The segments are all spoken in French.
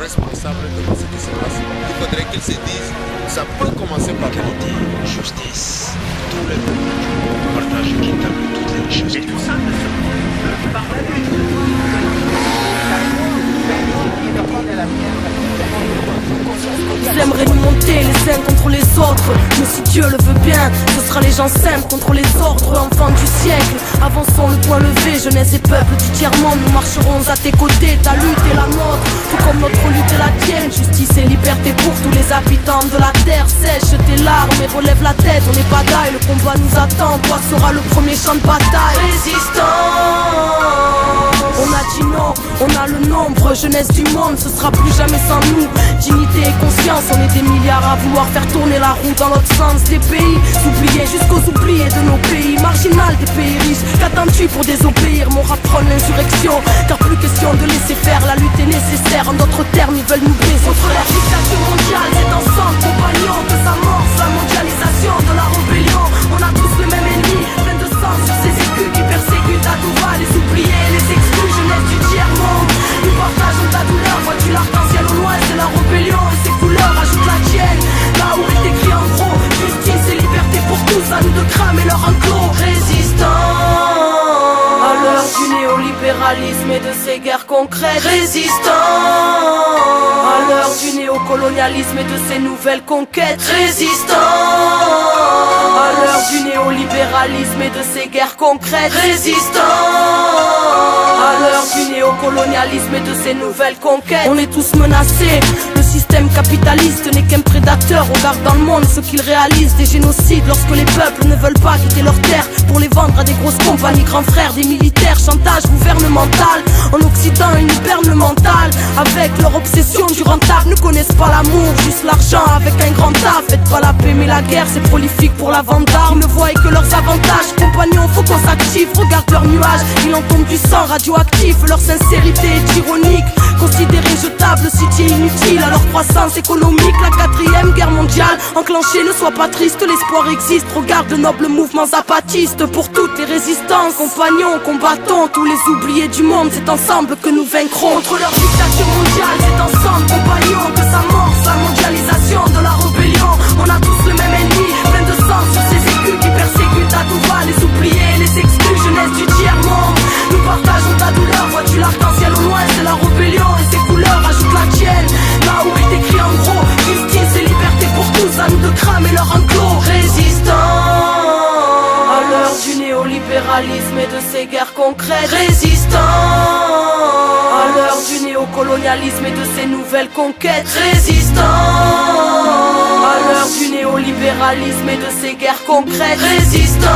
Responsable de ce qui se passe. Il faudrait qu'ils se disent, ça peut commencer par égalité, justice, tout le peuple, partage équitable toutes les richesses. Et tout ça ne se trouve par la lutte. Ils aimeraient nous monter les uns contre les autres, mais si Dieu le veut bien, ce sera les gens simples contre les ordres, enfants du siècle. Avançons le point levé, jeunesse et peuple du tiers-monde. Nous marcherons à tes côtés, ta lutte est la nôtre, tout comme notre lutte est la tienne. Justice et liberté pour tous les habitants de la terre. Sèche tes larmes et relève la tête, on est bataille, le combat nous attend. Toi sera le premier champ de bataille. Résistants, on a dit non, on a le nombre, jeunesse du monde, ce sera plus jamais sans nous. Dignité et conscience, on est des milliards à vouloir faire tourner la roue dans l'autre sens. Des pays oubliés jusqu'aux oubliés de nos pays, marginal des pays riches. Qu'attends-tu pour désobéir? Mon rap prône l'insurrection, car plus question de laisser faire, la lutte est nécessaire. En d'autres termes, ils veulent nous briser. Contre la dictature mondiale, c'est ensemble, compagnons, que s'amorce la mondialisation de la rébellion. On a tous le même ennemi, plein de sang sur ces écus qui persécutent à tout va. Les oubliés, les exclus, jeunesse du tiers-monde. Nous partageons ta douleur, vois-tu l'arc-en-ciel au loin, c'est la rébellion et ses couleurs, ajoute la tienne. Là où est écrit en gros, justice et liberté pour tous, à nous de cramer leur enclos. Résistants à l'heure du néolibéralisme et de ses guerres concrètes. Résistants à l'heure du néocolonialisme et de ses nouvelles conquêtes. Résistants à l'heure du néolibéralisme et de ses guerres concrètes. Résistants à l'heure du néocolonialisme et de ses nouvelles conquêtes. On est tous menacés, le système capitaliste n'est qu'un prédateur. Regarde dans le monde ce qu'il réalise, des génocides lorsque les peuples ne veulent pas quitter leurs terres pour les vendre à des grosses compagnies, grands frères, des militaires, chantage gouvernemental. En Occident ils nous bernent le mental avec leur obsession du rentable. Ne connaissent pas l'amour, juste l'argent avec un grand A. Faites pas la paix mais la guerre c'est prolifique pour la vente d'armes. Ils ne voient que leurs avantages, compagnons faut qu'on s'active. Regarde leurs nuages, il en tombe du sang radioactif. Leur sincérité est ironique, considérée jetable, cité inutile à leur croissance économique. La 4e guerre mondiale enclenchée, ne sois pas triste, l'espoir existe. Regarde de nobles mouvements zapatistes pour toutes les résistances. Compagnons, combattons tous les oubliés du monde, c'est ensemble que nous vaincrons. Contre leur dictature mondiale, c'est ensemble, compagnons, que s'amorce la mondialisation de la rébellion. On a tous le même ennemi, plein de sang sur ces écus qui persécutent à tout va. Les oubliés, les exclus, jeunesse du tiers-monde. Nous partageons ta douleur, vois-tu l'arc-en-ciel au loin, c'est la rébellion et ses couleurs, ajoute la tienne. Là où est écrit en gros, justice et liberté pour tous, à nous de cramer leur enclos. Résistants à l'heure du néolibéralisme et de ses guerres concrètes. Résistants à l'heure du néocolonialisme et de ses nouvelles conquêtes. Résistants à l'heure du néolibéralisme et de ses guerres concrètes. Résistants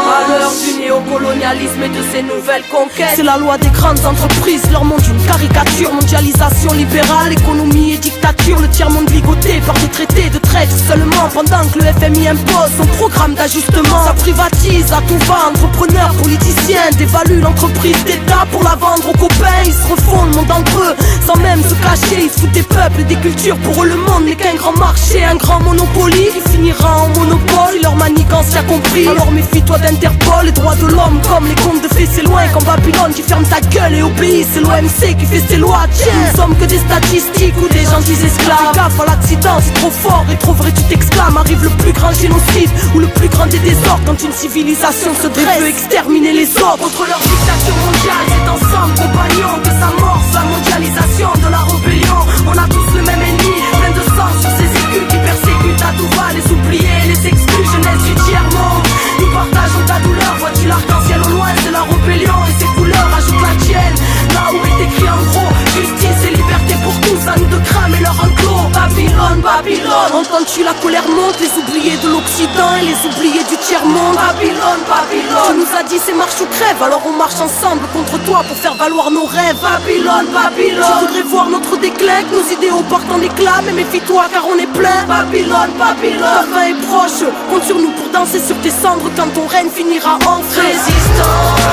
à l'heure du néocolonialisme et de ses nouvelles conquêtes. C'est la loi des grandes entreprises, leur monde une caricature. Mondialisation libérale, économie et dictature. Le tiers-monde ligoté par des traités de traite seulement, pendant que le FMI impose son programme d'ajustement. Ça privatise à tout va, entrepreneurs, politiciens dévaluent l'entreprise d'État pour la vendre aux copains. Ils se refont le monde entre eux sans même se cacher. Ils se foutent des peuples et des cultures, pour eux le monde n'est qu'un grand marché, un grand monopoly qui finira en monopole. Si leur manigance y a compris, alors méfie-toi d'Interpol. Les droits de l'homme comme les contes de fées, c'est loin qu'en Babylone qui ferme ta gueule et obéit. C'est l'OMC qui fait ses lois, tiens. Nous sommes que des statistiques ou des gentils esclaves. Fais gaffe à l'accident, c'est trop fort et trop vrai tu t'exclames. Arrive le plus grand génocide ou le plus grand des désordres quand une civilisation se dresse, veut exterminer les autres. Contre leur dictature mondiale, c'est ensemble, compagnons, que s'amorce la mondialisation de la rébellion. On a tous le même ennemi, plein de sang sur ces écus qui persécutent à tout va. Les oubliés, les exclus, jeunesse du tiers-monde. Nous partageons ta douleur, vois-tu l'arc-en-ciel au loin, c'est la rébellion et ses couleurs, ajoute la tienne. Là où est écrit en gros, justice et liberté pour tous, à nous de cramer leur enclos. Babylone, Babylone, entends-tu la colère monte, les oubliés de l'Occident et les oubliés du tiers-monde. Babylone, Babylone, tu nous as dit c'est marche ou crève, alors on marche ensemble contre toi pour faire valoir nos rêves. Babylone, Babylone, tu voudrais voir notre déclin, que nos idéaux partent en éclats, mais méfie-toi car on est plein. Babylone, Babylone, ta fin est proche, compte sur nous pour danser sur tes cendres quand ton règne finira enfin. Résistants